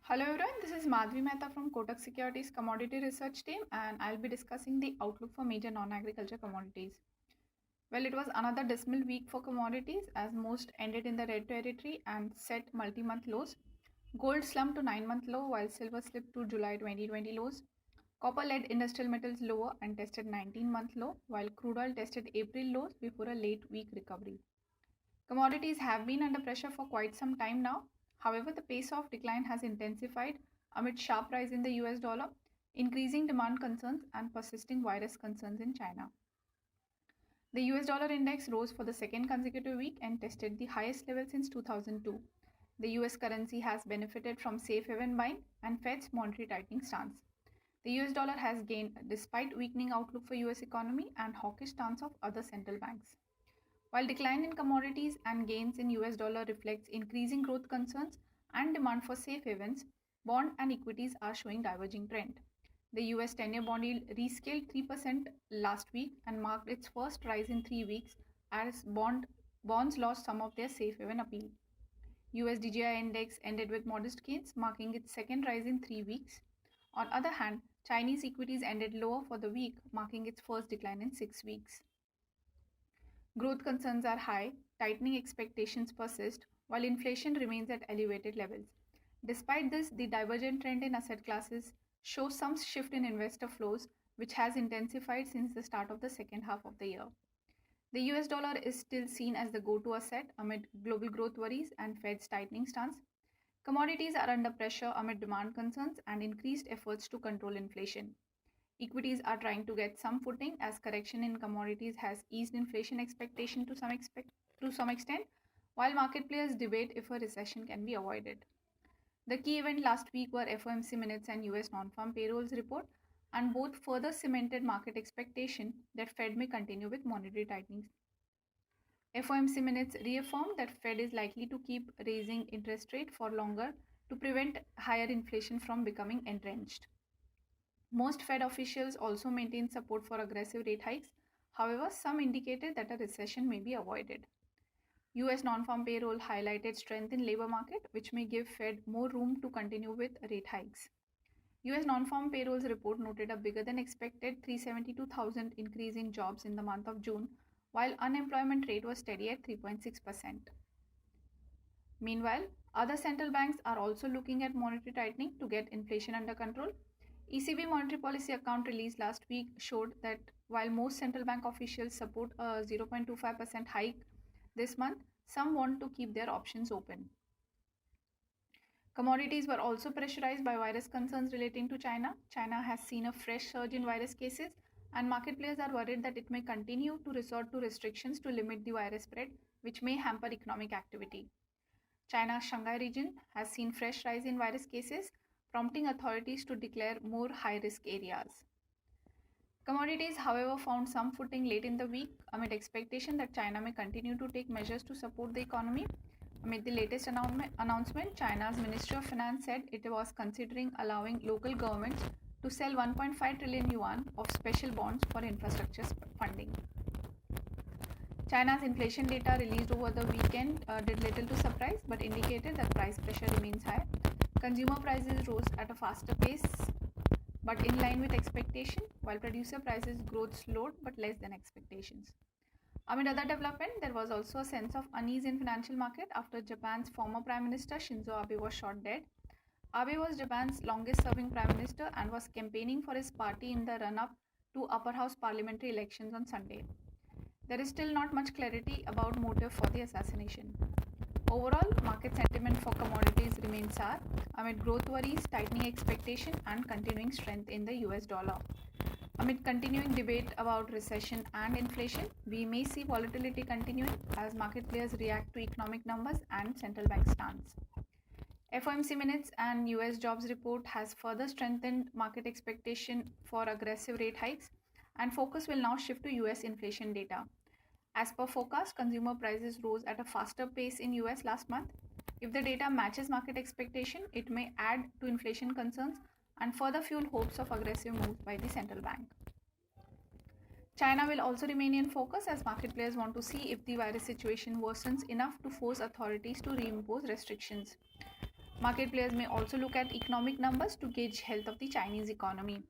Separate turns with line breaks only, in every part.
Hello everyone, this is Madhvi Mehta from Kotak Securities Commodity Research Team and I'll be discussing the outlook for major non-agriculture commodities. Well, it was another dismal week for commodities as most ended in the red territory and set multi-month lows. Gold slumped to 9-month low while silver slipped to July 2020 lows. Copper led industrial metals lower and tested 19-month low while crude oil tested April lows before a late week recovery. Commodities have been under pressure for quite some time now. However, the pace of decline has intensified amid sharp rise in the US dollar, increasing demand concerns, and persisting virus concerns in China. The US dollar index rose for the second consecutive week and tested the highest level since 2002. The US currency has benefited from safe haven buying and Fed's monetary tightening stance. The US dollar has gained despite weakening outlook for US economy and hawkish stance of other central banks. While decline in commodities and gains in US dollar reflects increasing growth concerns and demand for safe havens, bond and equities are showing diverging trend. The US 10-year bond yield rescaled 3% last week and marked its first rise in 3 weeks as bonds lost some of their safe haven appeal. US DJIA index ended with modest gains, marking its second rise in 3 weeks. On the other hand, Chinese equities ended lower for the week, marking its first decline in 6 weeks. Growth concerns are high, tightening expectations persist, while inflation remains at elevated levels. Despite this, the divergent trend in asset classes shows some shift in investor flows, which has intensified since the start of the second half of the year. The US dollar is still seen as the go-to asset amid global growth worries and Fed's tightening stance. Commodities are under pressure amid demand concerns and increased efforts to control inflation. Equities are trying to get some footing as correction in commodities has eased inflation expectation to some extent, while market players debate if a recession can be avoided. The key event last week were FOMC minutes and US non-farm payrolls report, and both further cemented market expectation that Fed may continue with monetary tightening. FOMC minutes reaffirmed that Fed is likely to keep raising interest rate for longer to prevent higher inflation from becoming entrenched. Most Fed officials also maintained support for aggressive rate hikes. However, some indicated that a recession may be avoided. US non-farm payroll highlighted strength in labor market, which may give Fed more room to continue with rate hikes. US non-farm payrolls report noted a bigger than expected 372,000 increase in jobs in the month of June, while unemployment rate was steady at 3.6%. Meanwhile, other central banks are also looking at monetary tightening to get inflation under control. ECB monetary policy account released last week showed that while most central bank officials support a 0.25% hike this month, some want to keep their options open. Commodities were also pressurized by virus concerns relating to China. China has seen a fresh surge in virus cases, and market players are worried that it may continue to resort to restrictions to limit the virus spread, which may hamper economic activity. China's Shanghai region has seen fresh rise in virus cases, prompting authorities to declare more high-risk areas. Commodities, however, found some footing late in the week amid expectation that China may continue to take measures to support the economy. Amid the latest announcement, China's Ministry of Finance said it was considering allowing local governments to sell 1.5 trillion yuan of special bonds for infrastructure funding. China's inflation data released over the weekend did little to surprise but indicated that price pressure remains high. Consumer prices rose at a faster pace but in line with expectation, while producer prices growth slowed but less than expectations. Amid other development, there was also a sense of unease in financial market after Japan's former Prime Minister Shinzo Abe was shot dead. Abe was Japan's longest-serving Prime Minister and was campaigning for his party in the run-up to upper house parliamentary elections on Sunday. There is still not much clarity about motive for the assassination. Overall, market sentiment for commodities remains sour amid growth worries, tightening expectation, and continuing strength in the US dollar. Amid continuing debate about recession and inflation, we may see volatility continuing as market players react to economic numbers and central bank stance. FOMC minutes and US jobs report has further strengthened market expectation for aggressive rate hikes, and focus will now shift to US inflation data. As per forecast, consumer prices rose at a faster pace in US last month. If the data matches market expectation, it may add to inflation concerns and further fuel hopes of aggressive moves by the central bank. China will also remain in focus as market players want to see if the virus situation worsens enough to force authorities to reimpose restrictions. Market players may also look at economic numbers to gauge health of the Chinese economy.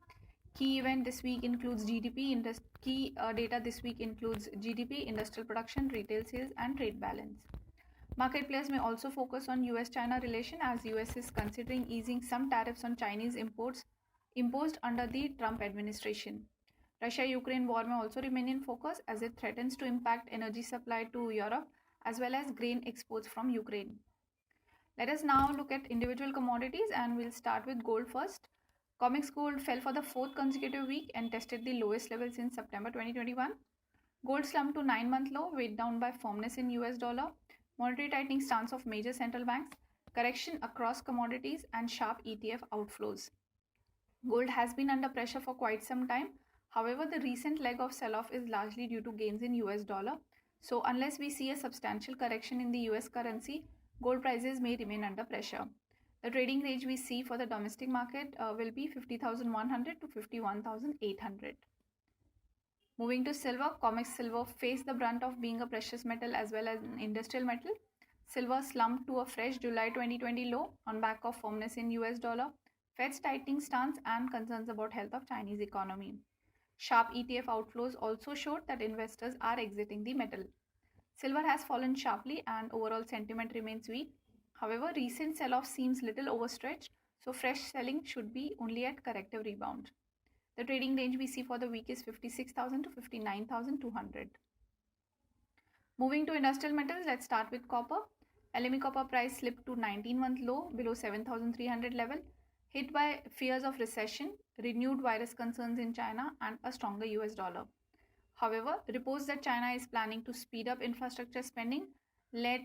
Key event this week includes GDP. Key data this week includes GDP, industrial production, retail sales, and trade balance. Market players may also focus on US-China relation as US is considering easing some tariffs on Chinese imports imposed under the Trump administration. Russia-Ukraine war may also remain in focus as it threatens to impact energy supply to Europe as well as grain exports from Ukraine. Let us now look at individual commodities and we'll start with gold first. COMEX gold fell for the fourth consecutive week and tested the lowest level since September 2021. Gold slumped to 9-month low, weighed down by firmness in US dollar, monetary tightening stance of major central banks, correction across commodities, and sharp ETF outflows. Gold has been under pressure for quite some time. However, the recent leg of sell-off is largely due to gains in US dollar. So unless we see a substantial correction in the US currency, gold prices may remain under pressure. The trading range we see for the domestic market will be 50,100 to 51,800. Moving to silver, COMEX silver faced the brunt of being a precious metal as well as an industrial metal. Silver slumped to a fresh July 2020 low on back of firmness in US dollar, Fed's tightening stance, and concerns about health of Chinese economy. Sharp ETF outflows also showed that investors are exiting the metal. Silver has fallen sharply and overall sentiment remains weak. However, recent sell-off seems little overstretched, so fresh selling should be only at corrective rebound. The trading range we see for the week is 56,000 to 59,200. Moving to industrial metals, let's start with copper. LME copper price slipped to 19-month low below 7,300 level, hit by fears of recession, renewed virus concerns in China, and a stronger US dollar. However, reports that China is planning to speed up infrastructure spending led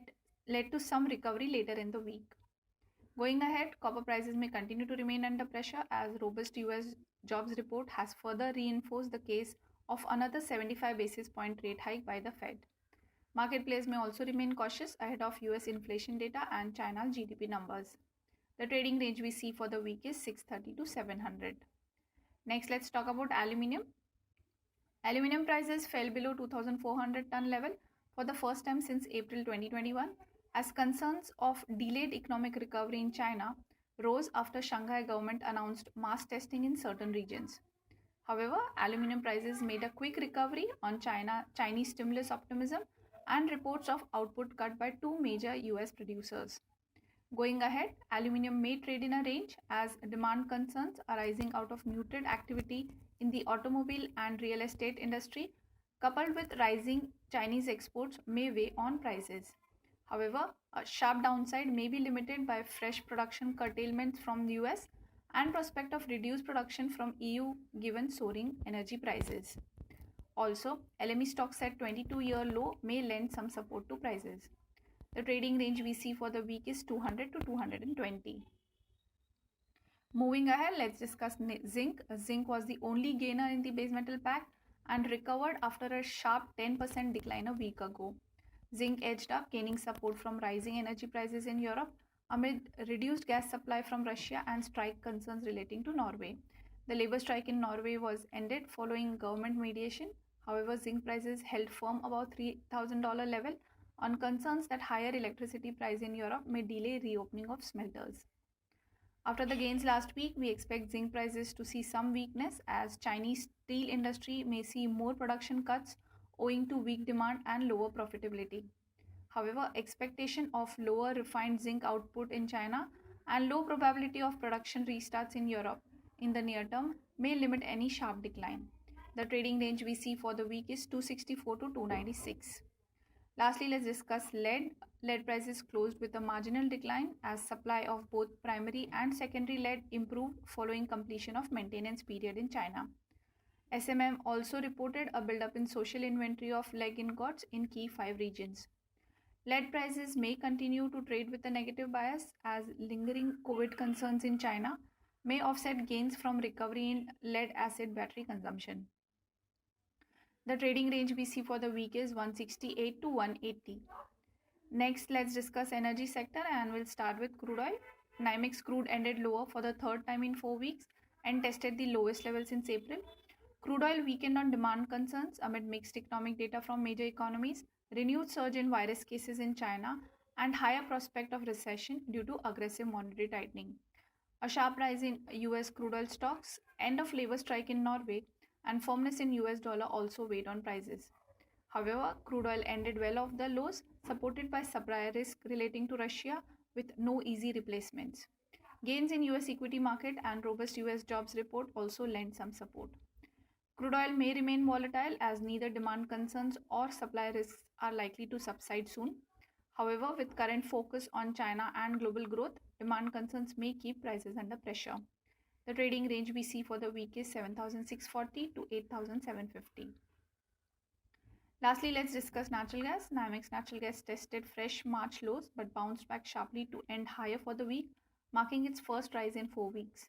to some recovery later in the week. Going ahead, copper prices may continue to remain under pressure as robust US jobs report has further reinforced the case of another 75 basis point rate hike by the Fed. Market players may also remain cautious ahead of US inflation data and China's GDP numbers. The trading range we see for the week is 630 to 700. Next, let's talk about aluminium. Aluminium prices fell below 2,400 ton level for the first time since April 2021 as concerns of delayed economic recovery in China rose after Shanghai government announced mass testing in certain regions. However, aluminium prices made a quick recovery on Chinese stimulus optimism and reports of output cut by two major US producers. Going ahead, aluminium may trade in a range as demand concerns arising out of muted activity in the automobile and real estate industry, coupled with rising Chinese exports, may weigh on prices. However, a sharp downside may be limited by fresh production curtailments from the US and prospect of reduced production from EU given soaring energy prices. Also, LME stocks at 22-year low may lend some support to prices. The trading range we see for the week is 200 to 220. Moving ahead, let's discuss zinc. Zinc was the only gainer in the base metal pack and recovered after a sharp 10% decline a week ago. Zinc edged up, gaining support from rising energy prices in Europe amid reduced gas supply from Russia and strike concerns relating to Norway. The labor strike in Norway was ended following government mediation. However, zinc prices held firm above $3,000 level on concerns that higher electricity price in Europe may delay reopening of smelters. After the gains last week, we expect zinc prices to see some weakness as Chinese steel industry may see more production cuts owing to weak demand and lower profitability. However, expectation of lower refined zinc output in China and low probability of production restarts in Europe in the near term may limit any sharp decline. The trading range we see for the week is 264 to 296. Lastly, let's discuss lead. Lead prices closed with a marginal decline as supply of both primary and secondary lead improved following completion of maintenance period in China. SMM also reported a buildup in social inventory of lead ingots in key 5 regions. Lead prices may continue to trade with a negative bias as lingering COVID concerns in China may offset gains from recovery in lead acid battery consumption. The trading range we see for the week is 168 to 180. Next, let's discuss energy sector and we'll start with crude oil. NYMEX crude ended lower for the third time in 4 weeks and tested the lowest level since April. Crude oil weakened on demand concerns amid mixed economic data from major economies, renewed surge in virus cases in China, and higher prospect of recession due to aggressive monetary tightening. A sharp rise in US crude oil stocks, end of labor strike in Norway, and firmness in US dollar also weighed on prices. However, crude oil ended well off the lows, supported by supply risk relating to Russia with no easy replacements. Gains in US equity market and robust US jobs report also lent some support. Crude oil may remain volatile as neither demand concerns or supply risks are likely to subside soon. However, with current focus on China and global growth, demand concerns may keep prices under pressure. The trading range we see for the week is 7,640 to 8,750. Lastly, let's discuss natural gas. NYMEX natural gas tested fresh March lows but bounced back sharply to end higher for the week, marking its first rise in 4 weeks.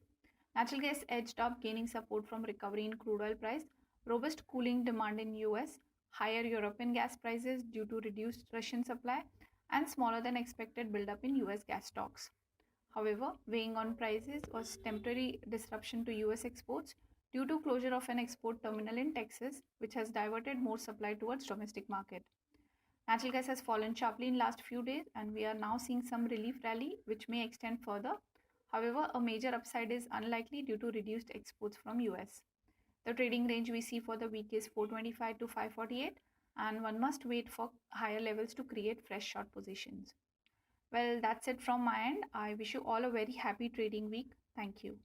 Natural gas edged up, gaining support from recovery in crude oil price, robust cooling demand in US, higher European gas prices due to reduced Russian supply, and smaller than expected buildup in US gas stocks. However, weighing on prices was temporary disruption to US exports due to closure of an export terminal in Texas, which has diverted more supply towards domestic market. Natural gas has fallen sharply in last few days and we are now seeing some relief rally which may extend further. However, a major upside is unlikely due to reduced exports from US. The trading range we see for the week is 425 to 548 and one must wait for higher levels to create fresh short positions. Well, that's it from my end. I wish you all a very happy trading week. Thank you.